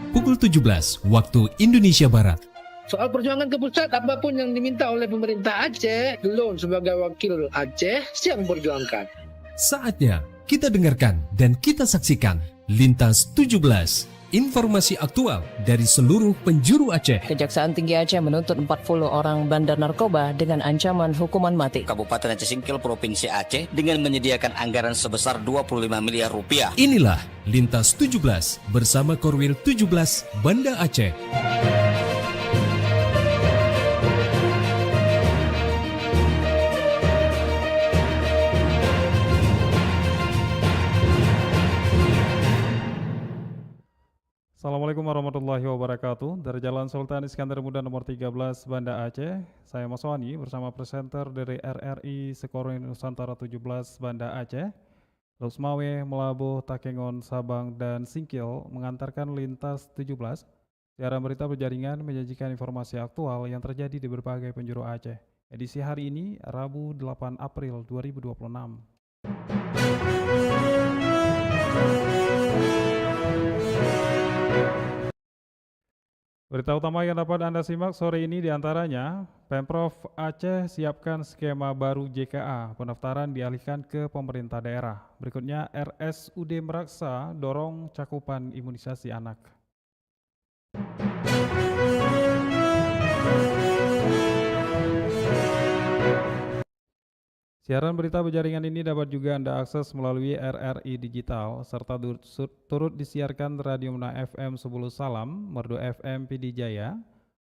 pukul 17 waktu Indonesia Barat. Soal perjuangan ke pusat, apapun yang diminta oleh pemerintah Aceh, Gelon sebagai wakil Aceh siap memperjuangkan. Saatnya kita dengarkan dan kita saksikan Lintas 17, informasi aktual dari seluruh penjuru Aceh. Kejaksaan Tinggi Aceh menuntut 40 orang bandar narkoba dengan ancaman hukuman mati. Kabupaten Aceh Singkil Provinsi Aceh dengan menyediakan anggaran sebesar 25 miliar rupiah. Inilah Lintas 17 bersama Korwil 17 Banda Aceh. Assalamualaikum warahmatullahi wabarakatuh. Dari Jalan Sultan Iskandar Muda nomor 13 Banda Aceh, saya Mas Wani bersama presenter dari RRI Sekoring Nusantara 17 Banda Aceh, Lusmawe, Melabuh, Takengon, Sabang, dan Singkil mengantarkan Lintas 17. Siaran berita berjaringan menyajikan informasi aktual yang terjadi di berbagai penjuru Aceh. Edisi hari ini, Rabu 8 April 2026. Berita utama yang dapat Anda simak sore ini diantaranya, Pemprov Aceh siapkan skema baru JKA, pendaftaran dialihkan ke pemerintah daerah. Berikutnya, RSUD Meraksa dorong cakupan imunisasi anak. Siaran berita berjaringan ini dapat juga Anda akses melalui RRI Digital, serta turut disiarkan Radio Mena FM 10 Salam, Merdu FM PD Jaya,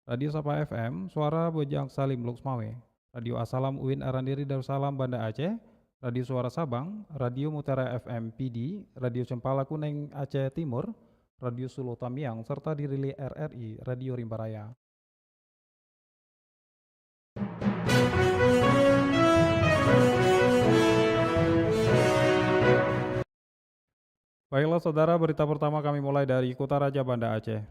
Radio Sapa FM, Suara Bojang Salim Luxmawe, Radio Asalam Uin Arandiri Darussalam Banda Aceh, Radio Suara Sabang, Radio Mutara FM PD, Radio Cempala Kuning Aceh Timur, Radio Sulu Tamiang, serta dirilis RRI Radio Rimbaraya. Baiklah saudara, berita pertama kami mulai dari Kota Raja Banda Aceh.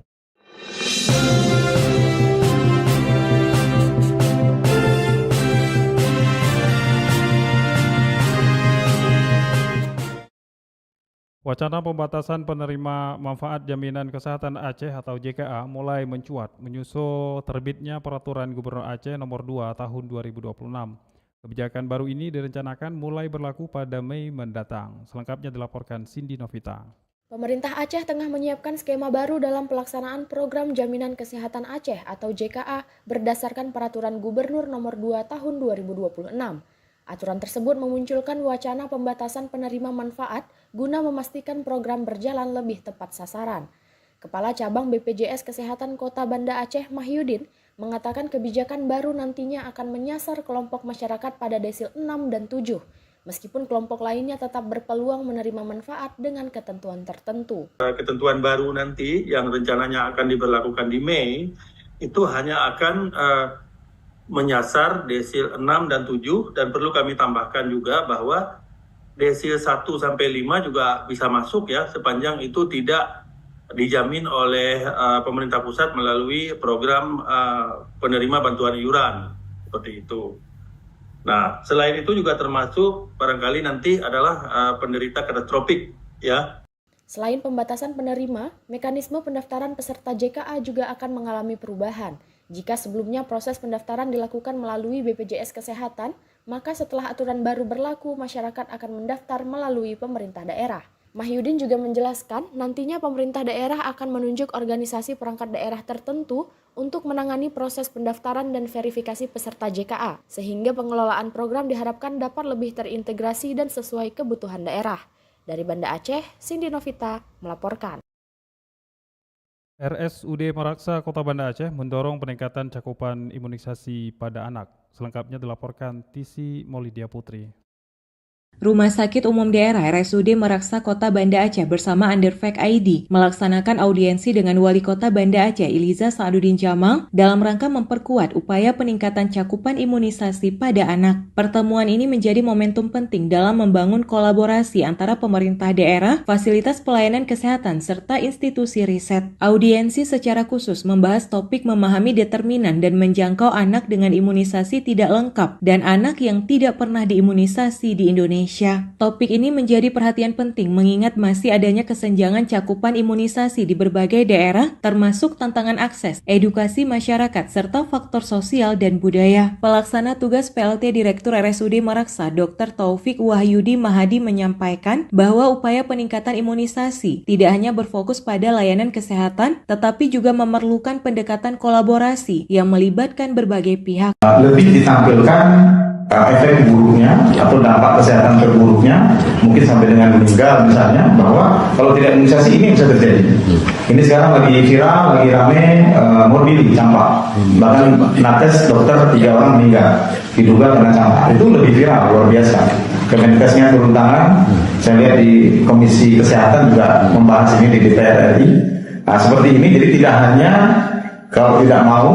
Wacana pembatasan penerima manfaat jaminan kesehatan Aceh atau JKA mulai mencuat menyusul terbitnya Peraturan Gubernur Aceh nomor 2 tahun 2026. Kebijakan baru ini direncanakan mulai berlaku pada Mei mendatang. Selengkapnya dilaporkan Cindy Novita. Pemerintah Aceh tengah menyiapkan skema baru dalam pelaksanaan program Jaminan Kesehatan Aceh atau JKA berdasarkan Peraturan Gubernur nomor 2 tahun 2026. Aturan tersebut memunculkan wacana pembatasan penerima manfaat guna memastikan program berjalan lebih tepat sasaran. Kepala Cabang BPJS Kesehatan Kota Banda Aceh, Mahyudin, mengatakan kebijakan baru nantinya akan menyasar kelompok masyarakat pada desil 6 dan 7, meskipun kelompok lainnya tetap berpeluang menerima manfaat dengan ketentuan tertentu. Ketentuan baru nanti yang rencananya akan diberlakukan di Mei, itu hanya akan menyasar desil 6 dan 7, dan perlu kami tambahkan juga bahwa desil 1 sampai 5 juga bisa masuk ya, sepanjang itu tidak dijamin oleh pemerintah pusat melalui program penerima bantuan iuran, seperti itu. Nah, selain itu juga termasuk barangkali nanti adalah penderita katastropik, ya. Selain pembatasan penerima, mekanisme pendaftaran peserta JKA juga akan mengalami perubahan. Jika sebelumnya proses pendaftaran dilakukan melalui BPJS Kesehatan, maka setelah aturan baru berlaku, masyarakat akan mendaftar melalui pemerintah daerah. Mahyudin juga menjelaskan nantinya pemerintah daerah akan menunjuk organisasi perangkat daerah tertentu untuk menangani proses pendaftaran dan verifikasi peserta JKA, sehingga pengelolaan program diharapkan dapat lebih terintegrasi dan sesuai kebutuhan daerah. Dari Banda Aceh, Cindy Novita melaporkan. RSUD Meraksa Kota Banda Aceh mendorong peningkatan cakupan imunisasi pada anak. Selengkapnya dilaporkan Tisi Maulidia Putri. Rumah Sakit Umum Daerah RSUD Meraksa Kota Banda Aceh bersama Underfact ID melaksanakan audiensi dengan Wali Kota Banda Aceh Iliza Sa'aduddin Jamal dalam rangka memperkuat upaya peningkatan cakupan imunisasi pada anak. Pertemuan ini menjadi momentum penting dalam membangun kolaborasi antara pemerintah daerah, fasilitas pelayanan kesehatan, serta institusi riset. Audiensi secara khusus membahas topik memahami determinan dan menjangkau anak dengan imunisasi tidak lengkap dan anak yang tidak pernah diimunisasi di Indonesia. Indonesia. Topik ini menjadi perhatian penting mengingat masih adanya kesenjangan cakupan imunisasi di berbagai daerah, termasuk tantangan akses, edukasi masyarakat, serta faktor sosial dan budaya. Pelaksana tugas PLT Direktur RSUD Meraksa, Dr. Taufik Wahyudi Mahadi menyampaikan bahwa upaya peningkatan imunisasi tidak hanya berfokus pada layanan kesehatan, tetapi juga memerlukan pendekatan kolaborasi yang melibatkan berbagai pihak. Lebih ditampilkan efek buruknya atau dampak kesehatan terburuknya, mungkin sampai dengan meninggal misalnya, bahwa kalau tidak imunisasi ini bisa terjadi. Ini sekarang lagi viral, lagi rame morbili, campak. Bahkan nates dokter 3 orang meninggal diduga kena campak. Itu lebih viral, luar biasa. Kemenkesnya turun tangan. Saya lihat di Komisi Kesehatan juga membahas ini di DPR RI. Nah, seperti ini, jadi tidak hanya kalau tidak mau,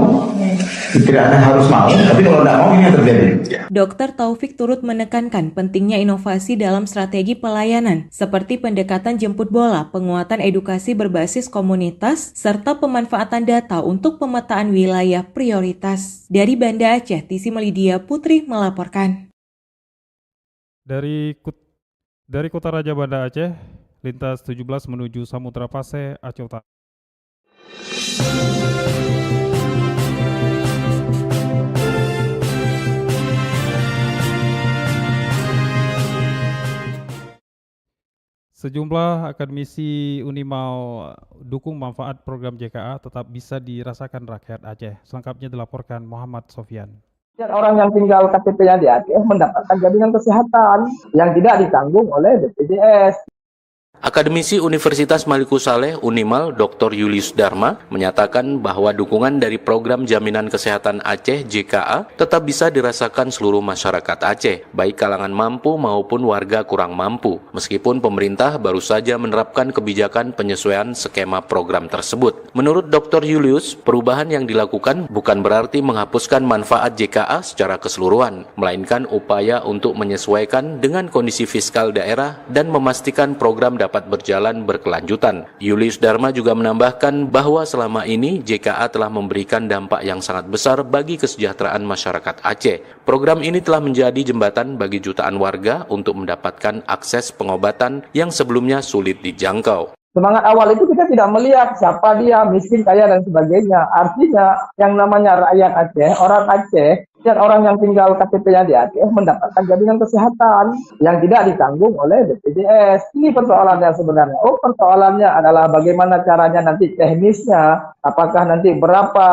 tidak hanya harus mau, tapi kalau tidak mau ini yang terjadi. Dr. Taufik turut menekankan pentingnya inovasi dalam strategi pelayanan, seperti pendekatan jemput bola, penguatan edukasi berbasis komunitas, serta pemanfaatan data untuk pemetaan wilayah prioritas. Dari Banda Aceh, Tisi Melidia Putri melaporkan. Dari Kota Raja Banda Aceh, lintas 17 menuju Samudra Pase, Aceh Utara. Sejumlah akademisi Unimal dukung manfaat program JKA tetap bisa dirasakan rakyat Aceh. Selengkapnya dilaporkan Muhammad Sofyan. Dan orang yang tinggal KTP-nya di Aceh mendapatkan jaminan kesehatan yang tidak ditanggung oleh BPJS. Akademisi Universitas Maliku Saleh Unimal Dr. Julius Dharma menyatakan bahwa dukungan dari program Jaminan Kesehatan Aceh JKA tetap bisa dirasakan seluruh masyarakat Aceh, baik kalangan mampu maupun warga kurang mampu, meskipun pemerintah baru saja menerapkan kebijakan penyesuaian skema program tersebut. Menurut Dr. Julius, perubahan yang dilakukan bukan berarti menghapuskan manfaat JKA secara keseluruhan, melainkan upaya untuk menyesuaikan dengan kondisi fiskal daerah dan memastikan program dapat berjalan berkelanjutan. Julius Dharma juga menambahkan bahwa selama ini JKA telah memberikan dampak yang sangat besar bagi kesejahteraan masyarakat Aceh. Program ini telah menjadi jembatan bagi jutaan warga untuk mendapatkan akses pengobatan yang sebelumnya sulit dijangkau. Semangat awal itu kita tidak melihat siapa dia, miskin, kaya, dan sebagainya. Artinya yang namanya rakyat Aceh, orang Aceh, dan orang yang tinggal KTP-nya di Aceh mendapatkan jaminan kesehatan yang tidak ditanggung oleh BPJS. Ini persoalannya sebenarnya. Persoalannya adalah bagaimana caranya nanti teknisnya, apakah nanti berapa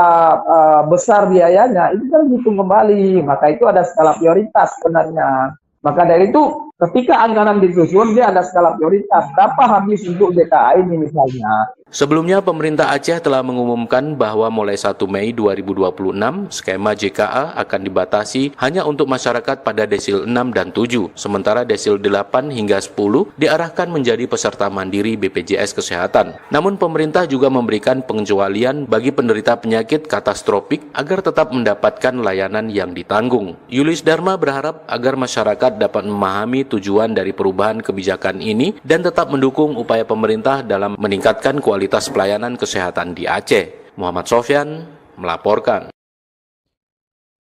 besar biayanya, itu kan dihitung kembali. Maka itu ada skala prioritas sebenarnya. Maka dari itu, ketika anggaran disusun, dia ada skala prioritas. Berapa habis untuk JKA ini misalnya. Sebelumnya, pemerintah Aceh telah mengumumkan bahwa mulai 1 Mei 2026, skema JKA akan dibatasi hanya untuk masyarakat pada desil 6 dan 7, sementara desil 8 hingga 10 diarahkan menjadi peserta mandiri BPJS Kesehatan. Namun, pemerintah juga memberikan pengecualian bagi penderita penyakit katastropik agar tetap mendapatkan layanan yang ditanggung. Julius Dharma berharap agar masyarakat dapat memahami tujuan dari perubahan kebijakan ini dan tetap mendukung upaya pemerintah dalam meningkatkan kualitas pelayanan kesehatan di Aceh. Muhammad Sofyan melaporkan.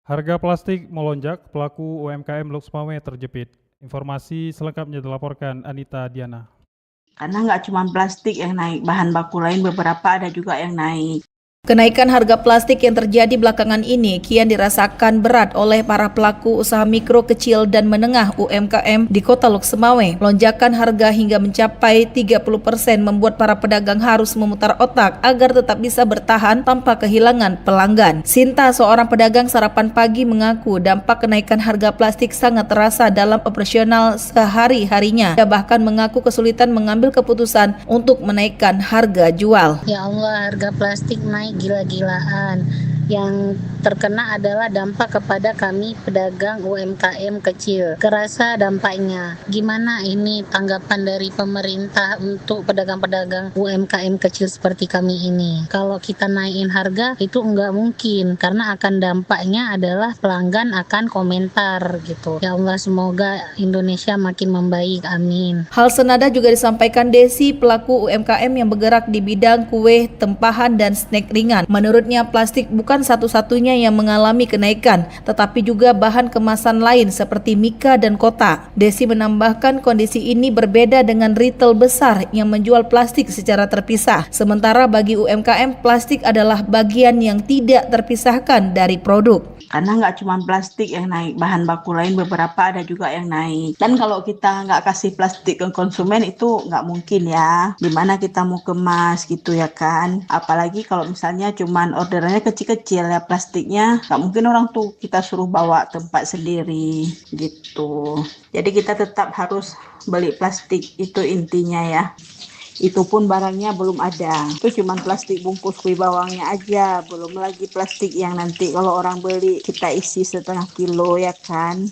Harga plastik melonjak, pelaku UMKM Lok Sumawe terjepit. Informasi selengkapnya dilaporkan Anita Diana. Karena nggak cuma plastik yang naik, bahan baku lain beberapa ada juga yang naik. Kenaikan harga plastik yang terjadi belakangan ini kian dirasakan berat oleh para pelaku usaha mikro, kecil, dan menengah UMKM di Kota Lok Sumawe. Lonjakan harga hingga mencapai 30% membuat para pedagang harus memutar otak agar tetap bisa bertahan tanpa kehilangan pelanggan. Sinta, seorang pedagang sarapan pagi, mengaku dampak kenaikan harga plastik sangat terasa dalam operasional sehari-harinya. Dia bahkan mengaku kesulitan mengambil keputusan untuk menaikkan harga jual. Ya Allah, harga plastik naik gila-gilaan. Yang terkena adalah dampak kepada kami pedagang UMKM kecil. Kerasa dampaknya. Gimana ini tanggapan dari pemerintah untuk pedagang-pedagang UMKM kecil seperti kami ini? Kalau kita naikin harga itu enggak mungkin, karena akan dampaknya adalah pelanggan akan komentar gitu. Ya Allah, semoga Indonesia makin membaik, amin. Hal senada juga disampaikan Desi, pelaku UMKM yang bergerak di bidang kue, tempahan, dan snack ringan. Menurutnya, plastik bukan satu-satunya yang mengalami kenaikan, tetapi juga bahan kemasan lain seperti mika dan kotak. Desi menambahkan kondisi ini berbeda dengan retail besar yang menjual plastik secara terpisah. Sementara bagi UMKM, plastik adalah bagian yang tidak terpisahkan dari produk. Karena nggak cuma plastik yang naik, bahan baku lain beberapa ada juga yang naik. Dan kalau kita nggak kasih plastik ke konsumen itu nggak mungkin ya. Dimana kita mau kemas gitu ya kan. Apalagi kalau misalnya cuma orderannya kecil-kecil ya plastiknya, nggak mungkin orang tuh kita suruh bawa tempat sendiri gitu. Jadi kita tetap harus beli plastik, itu intinya ya. Itu pun barangnya belum ada, itu cuma plastik bungkus kue bawangnya aja, belum lagi plastik yang nanti kalau orang beli kita isi 1,5 kilo ya kan.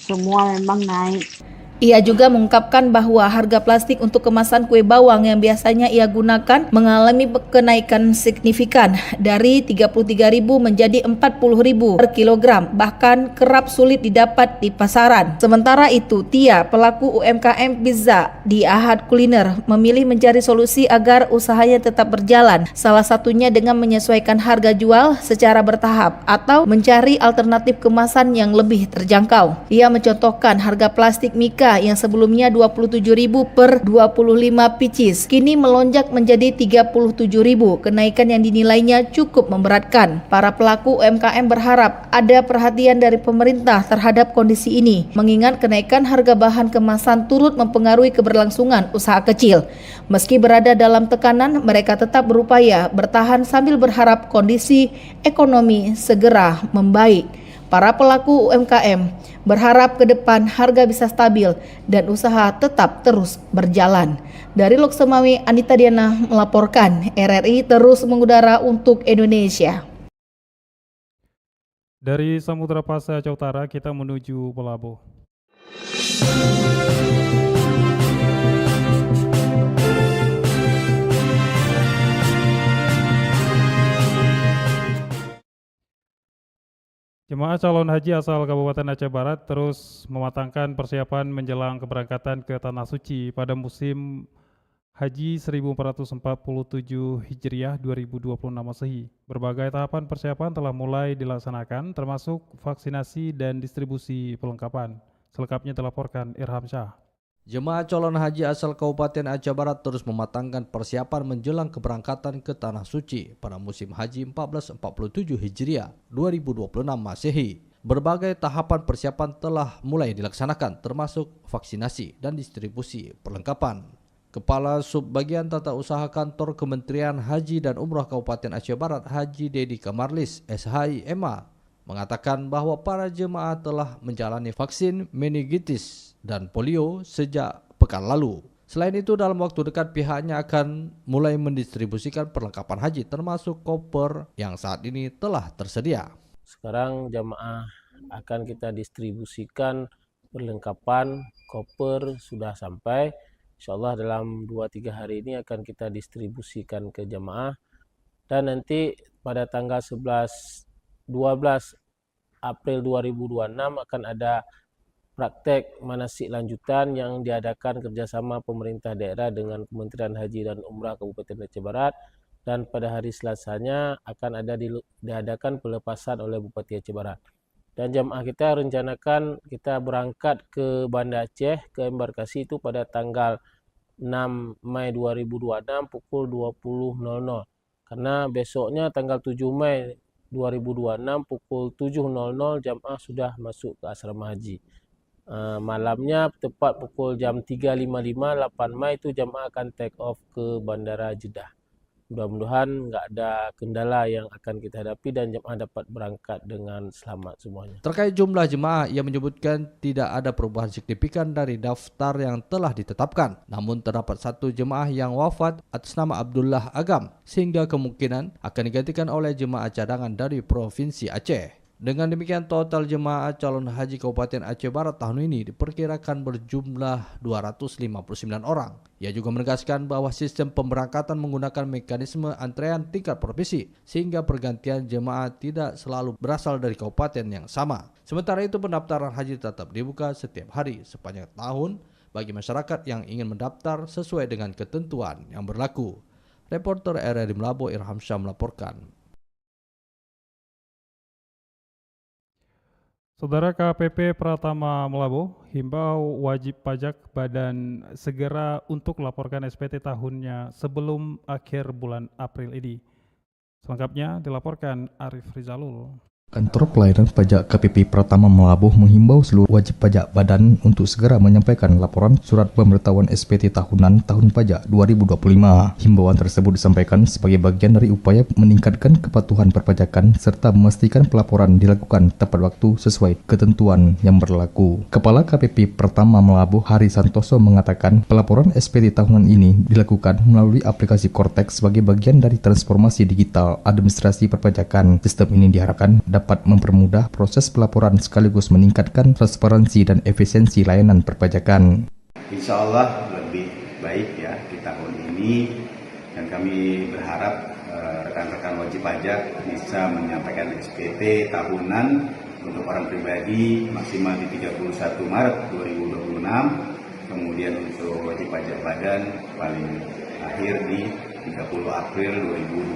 Semua memang naik. Ia juga mengungkapkan bahwa harga plastik untuk kemasan kue bawang yang biasanya ia gunakan mengalami kenaikan signifikan dari Rp33.000 menjadi Rp40.000 per kilogram, bahkan kerap sulit didapat di pasaran. Sementara itu, Tia, pelaku UMKM pizza di Ahad Kuliner, memilih mencari solusi agar usahanya tetap berjalan, salah satunya dengan menyesuaikan harga jual secara bertahap atau mencari alternatif kemasan yang lebih terjangkau. Ia mencontohkan harga plastik mika yang sebelumnya Rp27.000 per 25 pieces kini melonjak menjadi Rp37.000. Kenaikan yang dinilainya cukup memberatkan. Para pelaku UMKM berharap ada perhatian dari pemerintah terhadap kondisi ini, mengingat kenaikan harga bahan kemasan turut mempengaruhi keberlangsungan usaha kecil. Meski berada dalam tekanan, mereka tetap berupaya bertahan sambil berharap kondisi ekonomi segera membaik. Para pelaku UMKM berharap ke depan harga bisa stabil dan usaha tetap terus berjalan. Dari Lok Semawe, Anita Diana melaporkan. RRI terus mengudara untuk Indonesia. Dari Samudra Pasai Aceh Utara kita menuju Pelabo. Jemaah calon haji asal Kabupaten Aceh Barat terus mematangkan persiapan menjelang keberangkatan ke Tanah Suci pada musim Haji 1447 Hijriah 2026 Masehi. Berbagai tahapan persiapan telah mulai dilaksanakan, termasuk vaksinasi dan distribusi perlengkapan. Selengkapnya dilaporkan Irham Syah. Jemaah calon haji asal Kabupaten Aceh Barat terus mematangkan persiapan menjelang keberangkatan ke Tanah Suci pada musim Haji 1447 Hijriah 2026 Masehi. Berbagai tahapan persiapan telah mulai dilaksanakan, termasuk vaksinasi dan distribusi perlengkapan. Kepala Subbagian Tata Usaha Kantor Kementerian Haji dan Umrah Kabupaten Aceh Barat, Haji Dedi Kamarlis, SHI-MA, mengatakan bahwa para jemaah telah menjalani vaksin meningitis dan polio sejak pekan lalu. Selain itu, dalam waktu dekat pihaknya akan mulai mendistribusikan perlengkapan haji termasuk koper yang saat ini telah tersedia. Sekarang jemaah akan kita distribusikan perlengkapan koper sudah sampai. Insyaallah dalam 2-3 hari ini akan kita distribusikan ke jemaah. Dan nanti pada tanggal 12 April 2026 akan ada praktek manasik lanjutan yang diadakan kerjasama pemerintah daerah dengan Kementerian Haji dan Umrah Kabupaten Aceh Barat, dan pada hari Selasanya akan ada diadakan pelepasan oleh Bupati Aceh Barat. Dan jamaah kita rencanakan kita berangkat ke Banda Aceh ke embarkasi itu pada tanggal 6 Mei 2026 pukul 20.00. Karena besoknya tanggal 7 Mei 2026 pukul 7.00 jamaah sudah masuk ke asrama haji. Malamnya tepat pukul jam 3.55 8 Mei itu jamaah akan take off ke Bandara Jeddah. Mudah-mudahan nggak ada kendala yang akan kita hadapi dan jemaah dapat berangkat dengan selamat semuanya. Terkait jumlah jemaah, ia menyebutkan tidak ada perubahan signifikan dari daftar yang telah ditetapkan. Namun terdapat satu jemaah yang wafat atas nama Abdullah Agam, sehingga kemungkinan akan digantikan oleh jemaah cadangan dari Provinsi Aceh. Dengan demikian total jemaah calon haji Kabupaten Aceh Barat tahun ini diperkirakan berjumlah 259 orang. Ia juga menegaskan bahwa sistem pemberangkatan menggunakan mekanisme antrean tingkat provinsi sehingga pergantian jemaah tidak selalu berasal dari kabupaten yang sama. Sementara itu pendaftaran haji tetap dibuka setiap hari sepanjang tahun bagi masyarakat yang ingin mendaftar sesuai dengan ketentuan yang berlaku. Reporter RRI Melabo Irham Syah melaporkan. Saudara, KPP Pratama Melabuh himbau wajib pajak badan segera untuk laporkan SPT tahunnya sebelum akhir bulan April ini. Selengkapnya dilaporkan Arif Rizalul. Kantor Pelayanan Pajak KPP Pratama Melabuh menghimbau seluruh wajib pajak badan untuk segera menyampaikan laporan surat pemberitahuan SPT tahunan tahun pajak 2025. Himbauan tersebut disampaikan sebagai bagian dari upaya meningkatkan kepatuhan perpajakan serta memastikan pelaporan dilakukan tepat waktu sesuai ketentuan yang berlaku. Kepala KPP Pratama Melabuh Hari Santoso mengatakan pelaporan SPT tahunan ini dilakukan melalui aplikasi Cortex sebagai bagian dari transformasi digital administrasi perpajakan. Sistem ini diharapkan dapat mempermudah proses pelaporan sekaligus meningkatkan transparansi dan efisiensi layanan perpajakan. Insya Allah lebih baik ya di tahun ini, dan kami berharap rekan-rekan wajib pajak bisa menyampaikan SPT tahunan untuk orang pribadi maksimal di 31 Maret 2026, kemudian untuk wajib pajak badan paling akhir di 30 April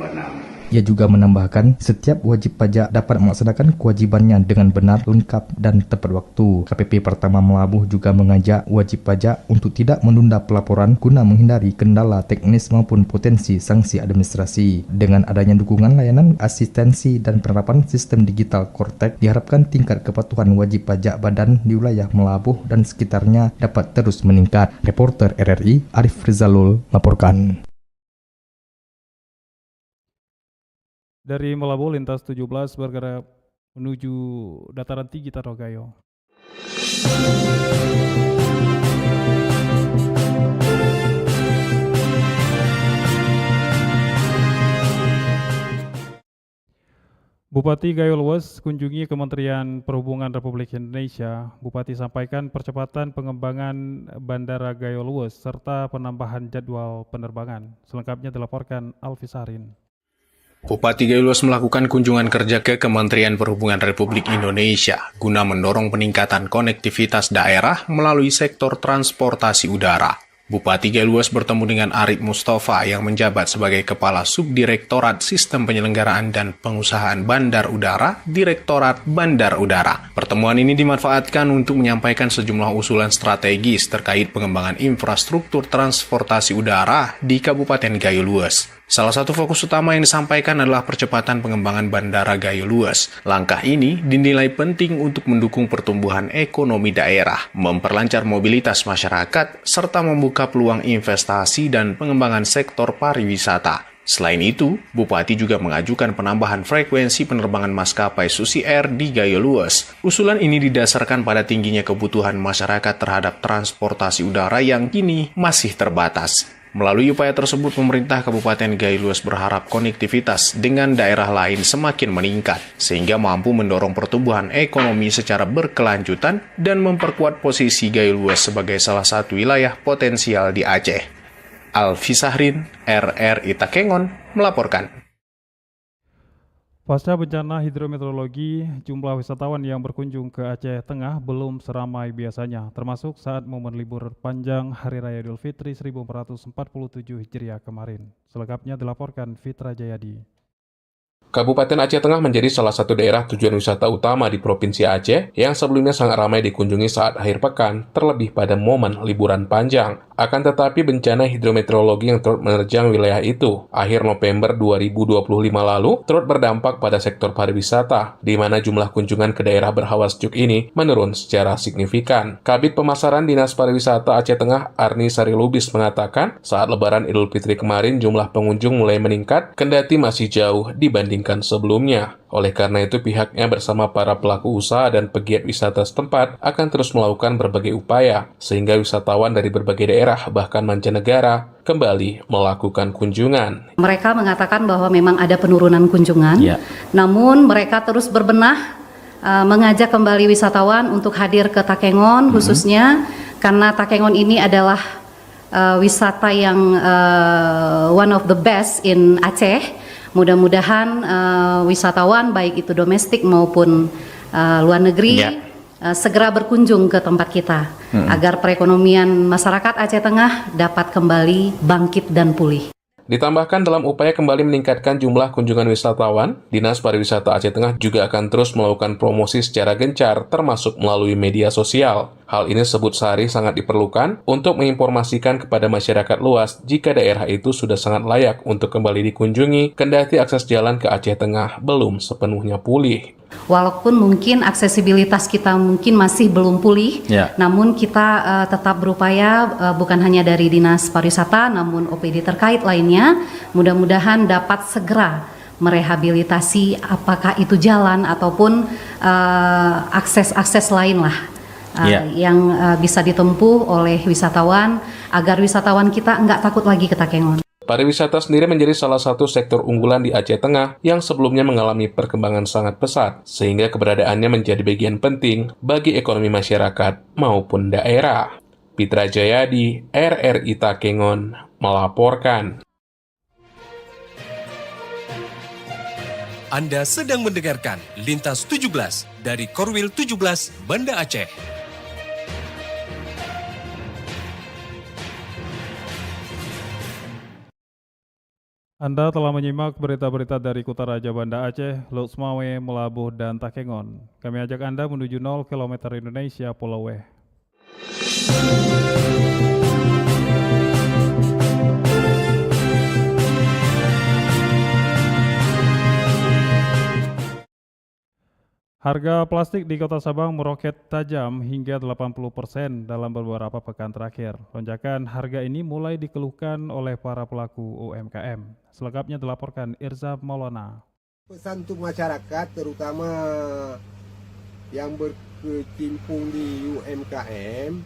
2026. Ia juga menambahkan setiap wajib pajak dapat melaksanakan kewajibannya dengan benar, lengkap, dan tepat waktu. KPP Pratama Melabuh juga mengajak wajib pajak untuk tidak menunda pelaporan guna menghindari kendala teknis maupun potensi sanksi administrasi. Dengan adanya dukungan layanan asistensi dan penerapan sistem digital Cortex, diharapkan tingkat kepatuhan wajib pajak badan di wilayah Melabuh dan sekitarnya dapat terus meningkat. Reporter RRI Arif Rizalul melaporkan. Dari Melabuh, lintas 17 bergerak menuju dataran tinggi Tarogayo. Bupati Gayo Luwes kunjungi Kementerian Perhubungan Republik Indonesia. Bupati sampaikan percepatan pengembangan Bandara Gayo Luwes serta penambahan jadwal penerbangan. Selengkapnya dilaporkan Alfi Sarin. Bupati Gayo Luwes melakukan kunjungan kerja ke Kementerian Perhubungan Republik Indonesia guna mendorong peningkatan konektivitas daerah melalui sektor transportasi udara. Bupati Gayo Luwes bertemu dengan Arif Mustafa yang menjabat sebagai Kepala Subdirektorat Sistem Penyelenggaraan dan Pengusahaan Bandar Udara, Direktorat Bandar Udara. Pertemuan ini dimanfaatkan untuk menyampaikan sejumlah usulan strategis terkait pengembangan infrastruktur transportasi udara di Kabupaten Gayo Luwes. Salah satu fokus utama yang disampaikan adalah percepatan pengembangan Bandara Gayo Luwes. Langkah ini dinilai penting untuk mendukung pertumbuhan ekonomi daerah, memperlancar mobilitas masyarakat, serta membuka peluang investasi dan pengembangan sektor pariwisata. Selain itu, Bupati juga mengajukan penambahan frekuensi penerbangan maskapai Susi Air di Gayo Luwes. Usulan ini didasarkan pada tingginya kebutuhan masyarakat terhadap transportasi udara yang kini masih terbatas. Melalui upaya tersebut, pemerintah Kabupaten Gayo Luwes berharap konektivitas dengan daerah lain semakin meningkat, sehingga mampu mendorong pertumbuhan ekonomi secara berkelanjutan dan memperkuat posisi Gayo Luwes sebagai salah satu wilayah potensial di Aceh. Alfi Sahrin, RRI Takengon, melaporkan. Pasca bencana hidrometeorologi, jumlah wisatawan yang berkunjung ke Aceh Tengah belum seramai biasanya, termasuk saat momen libur panjang Hari Raya Idul Fitri 1447 Hijriah kemarin. Selengkapnya dilaporkan Fitra Jayadi. Kabupaten Aceh Tengah menjadi salah satu daerah tujuan wisata utama di Provinsi Aceh yang sebelumnya sangat ramai dikunjungi saat akhir pekan, terlebih pada momen liburan panjang. Akan tetapi bencana hidrometeorologi yang turut menerjang wilayah itu akhir November 2025 lalu turut berdampak pada sektor pariwisata, di mana jumlah kunjungan ke daerah berhawa sejuk ini menurun secara signifikan. Kabid Pemasaran Dinas Pariwisata Aceh Tengah Arni Sari Lubis mengatakan saat Lebaran Idul Fitri kemarin jumlah pengunjung mulai meningkat, kendati masih jauh dibandingkan sebelumnya. Oleh karena itu pihaknya bersama para pelaku usaha dan pegiat wisata setempat akan terus melakukan berbagai upaya sehingga wisatawan dari berbagai daerah bahkan mancanegara kembali melakukan kunjungan. Mereka mengatakan bahwa memang ada penurunan kunjungan, namun mereka terus berbenah mengajak kembali wisatawan untuk hadir ke Takengon khususnya karena Takengon ini adalah wisata yang one of the best in Aceh. Mudah-mudahan wisatawan baik itu domestik maupun luar negeri segera berkunjung ke tempat kita agar perekonomian masyarakat Aceh Tengah dapat kembali bangkit dan pulih. Ditambahkan dalam upaya kembali meningkatkan jumlah kunjungan wisatawan, Dinas Pariwisata Aceh Tengah juga akan terus melakukan promosi secara gencar termasuk melalui media sosial. Hal ini sebut Sari sangat diperlukan untuk menginformasikan kepada masyarakat luas jika daerah itu sudah sangat layak untuk kembali dikunjungi, kendati akses jalan ke Aceh Tengah belum sepenuhnya pulih. Walaupun mungkin aksesibilitas kita mungkin masih belum pulih, namun kita tetap berupaya bukan hanya dari Dinas Pariwisata, namun OPD terkait lainnya, mudah-mudahan dapat segera merehabilitasi apakah itu jalan ataupun akses-akses lain lah. Yang bisa ditempuh oleh wisatawan agar wisatawan kita nggak takut lagi ke Takengon. Pariwisata sendiri menjadi salah satu sektor unggulan di Aceh Tengah yang sebelumnya mengalami perkembangan sangat pesat, sehingga keberadaannya menjadi bagian penting bagi ekonomi masyarakat maupun daerah. Pitra Jayadi, RRI Takengon, melaporkan. Anda sedang mendengarkan Lintas 17 dari Korwil 17 Banda Aceh. Anda telah menyimak berita-berita dari Kuta Raja Banda Aceh, Lok Sumawe, Melabuh, dan Takengon. Kami ajak Anda menuju 0 km Indonesia Pulau W. Harga plastik di Kota Sabang meroket tajam hingga 80% dalam beberapa pekan terakhir. Lonjakan harga ini mulai dikeluhkan oleh para pelaku UMKM. Selengkapnya dilaporkan Irza Maulana. Pesan untuk masyarakat, terutama yang berkecimpung di UMKM,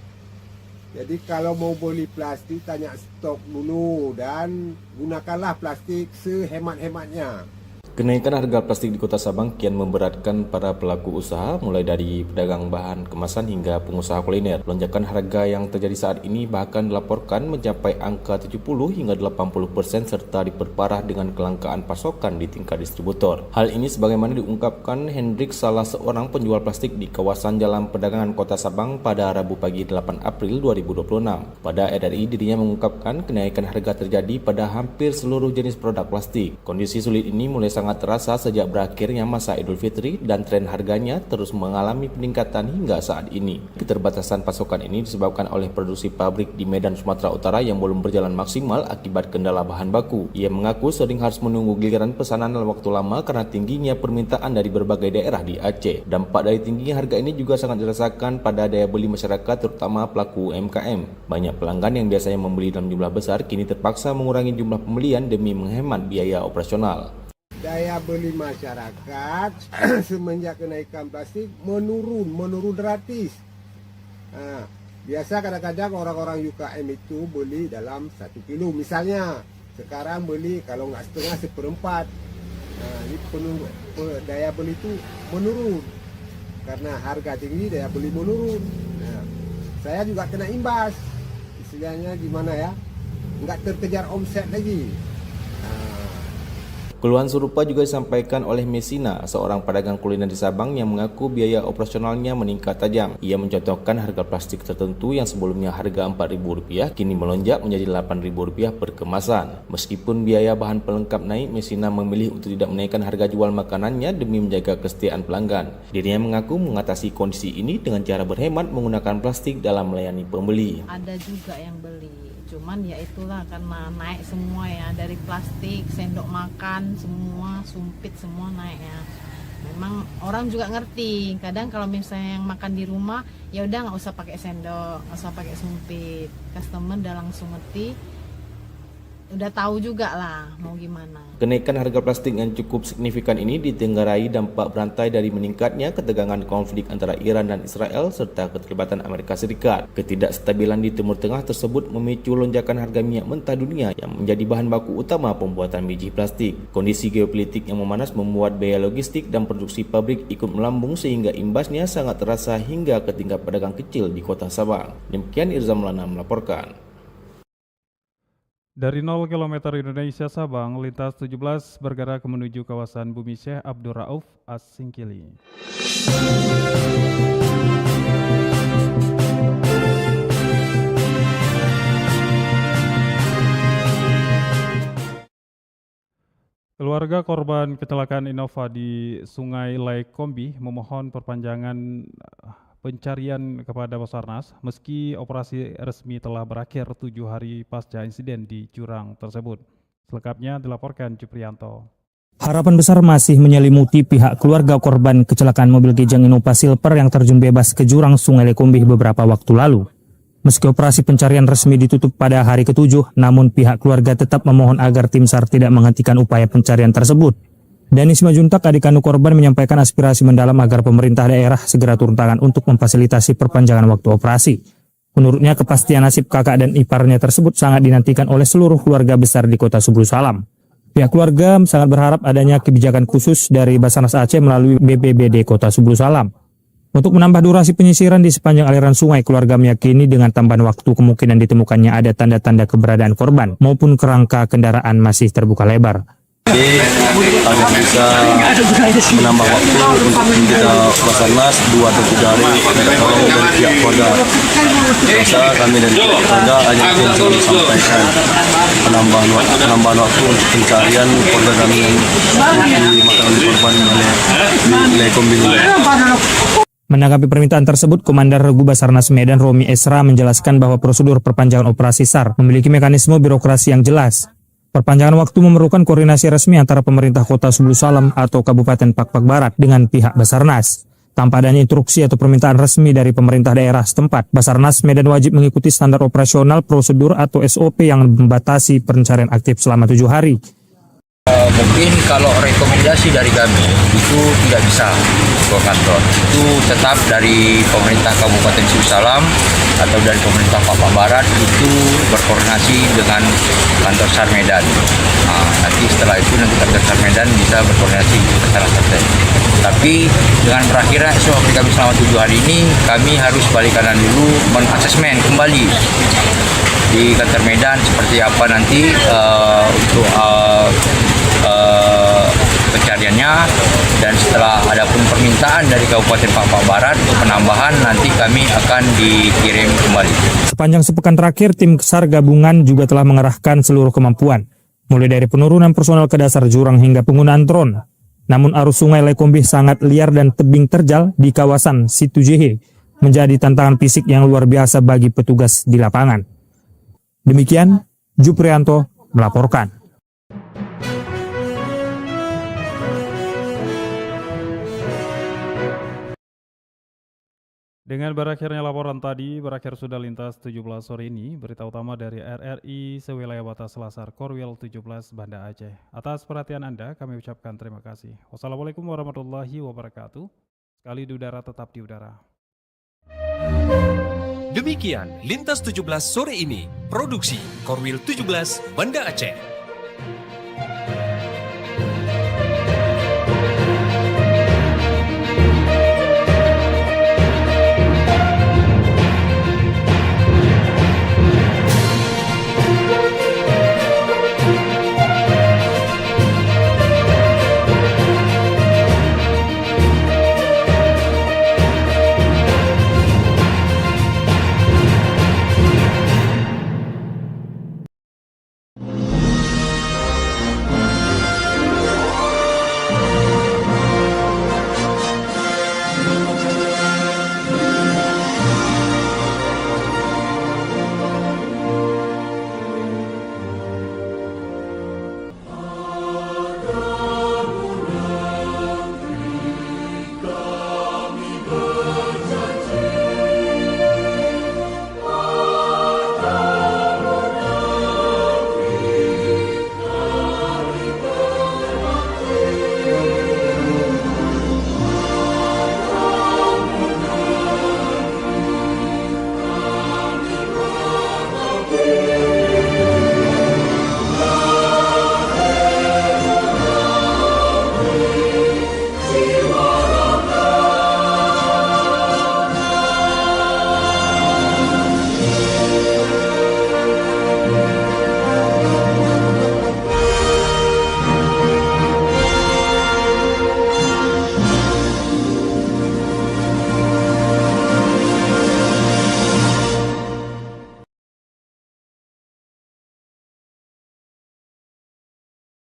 jadi kalau mau beli plastik, tanya stok dulu dan gunakanlah plastik sehemat-hematnya. Kenaikan harga plastik di Kota Sabang kian memberatkan para pelaku usaha, mulai dari pedagang bahan kemasan hingga pengusaha kuliner. Lonjakan harga yang terjadi saat ini bahkan dilaporkan mencapai angka 70 hingga 80% serta diperparah dengan kelangkaan pasokan di tingkat distributor. Hal ini sebagaimana diungkapkan Hendrik, salah seorang penjual plastik di kawasan Jalan Perdagangan Kota Sabang pada Rabu pagi 8 April 2026. Pada RRI, dirinya mengungkapkan kenaikan harga terjadi pada hampir seluruh jenis produk plastik. Kondisi sulit ini mulai sangat terasa sejak berakhirnya masa Idul Fitri dan tren harganya terus mengalami peningkatan hingga saat ini. Keterbatasan pasokan ini disebabkan oleh produksi pabrik di Medan, Sumatera Utara yang belum berjalan maksimal akibat kendala bahan baku. Ia mengaku sering harus menunggu giliran pesanan dalam waktu lama karena tingginya permintaan dari berbagai daerah di Aceh. Dampak dari tingginya harga ini juga sangat dirasakan pada daya beli masyarakat, terutama pelaku UMKM. Banyak pelanggan yang biasanya membeli dalam jumlah besar kini terpaksa mengurangi jumlah pembelian demi menghemat biaya operasional. Daya beli masyarakat semenjak kenaikan plastik menurun drastis. Biasa kadang-kadang orang-orang UKM itu beli dalam 1 kilo misalnya, sekarang beli kalau nggak setengah 1/4. Ini daya beli itu menurun karena harga tinggi, daya beli menurun. Saya juga kena imbas, istilahnya gimana ya, nggak terkejar omset lagi. Keluhan serupa juga disampaikan oleh Mesina, seorang pedagang kuliner di Sabang yang mengaku biaya operasionalnya meningkat tajam. Ia mencontohkan harga plastik tertentu yang sebelumnya harga Rp4.000 kini melonjak menjadi Rp8.000 per kemasan. Meskipun biaya bahan pelengkap naik, Mesina memilih untuk tidak menaikkan harga jual makanannya demi menjaga kesetiaan pelanggan. Dirinya mengaku mengatasi kondisi ini dengan cara berhemat menggunakan plastik dalam melayani pembeli. Ada juga yang beli, cuman ya itulah karena naik semua ya, dari plastik, sendok makan, semua sumpit semua naik ya. Memang orang juga ngerti, kadang kalau misalnya yang makan di rumah ya udah nggak usah pakai sendok, nggak usah pakai sumpit. Customer udah langsung ngerti, udah tahu juga lah mau gimana. Kenaikan harga plastik yang cukup signifikan ini ditenggarai dampak berantai dari meningkatnya ketegangan konflik antara Iran dan Israel serta keterlibatan Amerika Serikat. Ketidakstabilan di Timur Tengah tersebut memicu lonjakan harga minyak mentah dunia yang menjadi bahan baku utama pembuatan biji plastik. Kondisi geopolitik yang memanas membuat biaya logistik dan produksi pabrik ikut melambung sehingga imbasnya sangat terasa hingga ke tingkat pedagang kecil di Kota Sabang. Demikian Irza Maulana melaporkan. Dari 0 km Indonesia Sabang, lintas 17 bergerak menuju kawasan Bumi Syekh Abdul Rauf As-Singkili. Keluarga korban kecelakaan Innova di Sungai Laikombi memohon perpanjangan pencarian kepada Basarnas meski operasi resmi telah berakhir 7 hari pasca insiden di jurang tersebut. Selengkapnya dilaporkan Juprianto. Harapan besar masih menyelimuti pihak keluarga korban kecelakaan mobil Kijang Innova Silver yang terjun bebas ke jurang Sungai Laikombi beberapa waktu lalu. Meski operasi pencarian resmi ditutup pada hari ke-7, namun pihak keluarga tetap memohon agar tim SAR tidak menghentikan upaya pencarian tersebut. Danis Majuntak, adik kandung korban, menyampaikan aspirasi mendalam agar pemerintah daerah segera turun tangan untuk memfasilitasi perpanjangan waktu operasi. Menurutnya, kepastian nasib kakak dan iparnya tersebut sangat dinantikan oleh seluruh keluarga besar di Kota Subulu Salam. Pihak keluarga sangat berharap adanya kebijakan khusus dari Basarnas Aceh melalui BPBD Kota Subulu Salam. Untuk menambah durasi penyisiran di sepanjang aliran sungai, keluarga meyakini dengan tambahan waktu kemungkinan ditemukannya ada tanda-tanda keberadaan korban maupun kerangka kendaraan masih terbuka lebar. Jadi agar bisa menambah waktu untuk kita Basarnas 2 atau 3 hari tolong dari pihak keluarga. Rasa kami dari pihak keluarga hanya ingin sampaikan penambahan waktu untuk pencarian keluarga kami yang dimakan oleh korban oleh Laikombi. Menanggapi permintaan tersebut, Komandan Regu Basarnas Medan Romi Esra menjelaskan bahwa prosedur perpanjangan operasi SAR memiliki mekanisme birokrasi yang jelas. Perpanjangan waktu memerlukan koordinasi resmi antara pemerintah Kota Subulu Salam atau Kabupaten Pakpak Barat dengan pihak Basarnas. Tanpa adanya instruksi atau permintaan resmi dari pemerintah daerah setempat, Basarnas Medan wajib mengikuti standar operasional, prosedur atau SOP yang membatasi pencarian aktif selama 7 hari. Mungkin kalau rekomendasi dari kami itu tidak bisa ke kantor, itu tetap dari pemerintah Kabupaten Subulu Salam atau dari pemerintah Papua Barat itu berkoordinasi dengan kantor SAR Medan. Nanti setelah itu kantor SAR Medan bisa berkoordinasi ke sana saja. Tapi dengan berakhirnya SOP kami selama 7 hari ini, kami harus balik kanan dulu men-asesmen kembali di kantor Medan seperti apa nanti untuk pencariannya, dan setelah ada pun permintaan dari Kabupaten Papua Barat untuk penambahan, nanti kami akan dikirim kembali. Sepanjang sepekan terakhir, tim SAR gabungan juga telah mengerahkan seluruh kemampuan, mulai dari penurunan personel ke dasar jurang hingga penggunaan drone. Namun arus sungai Laikombi sangat liar dan tebing terjal di kawasan Situ JH menjadi tantangan fisik yang luar biasa bagi petugas di lapangan. Demikian, Juprianto melaporkan. Dengan berakhirnya laporan tadi, berakhir sudah lintas 17 sore ini, berita utama dari RRI sewilayah batas Selasar Korwil 17 Banda Aceh. Atas perhatian Anda, kami ucapkan terima kasih. Wassalamualaikum warahmatullahi wabarakatuh. Sekali di udara, tetap di udara. Demikian Lintas 17 sore ini, produksi Korwil 17 Banda Aceh.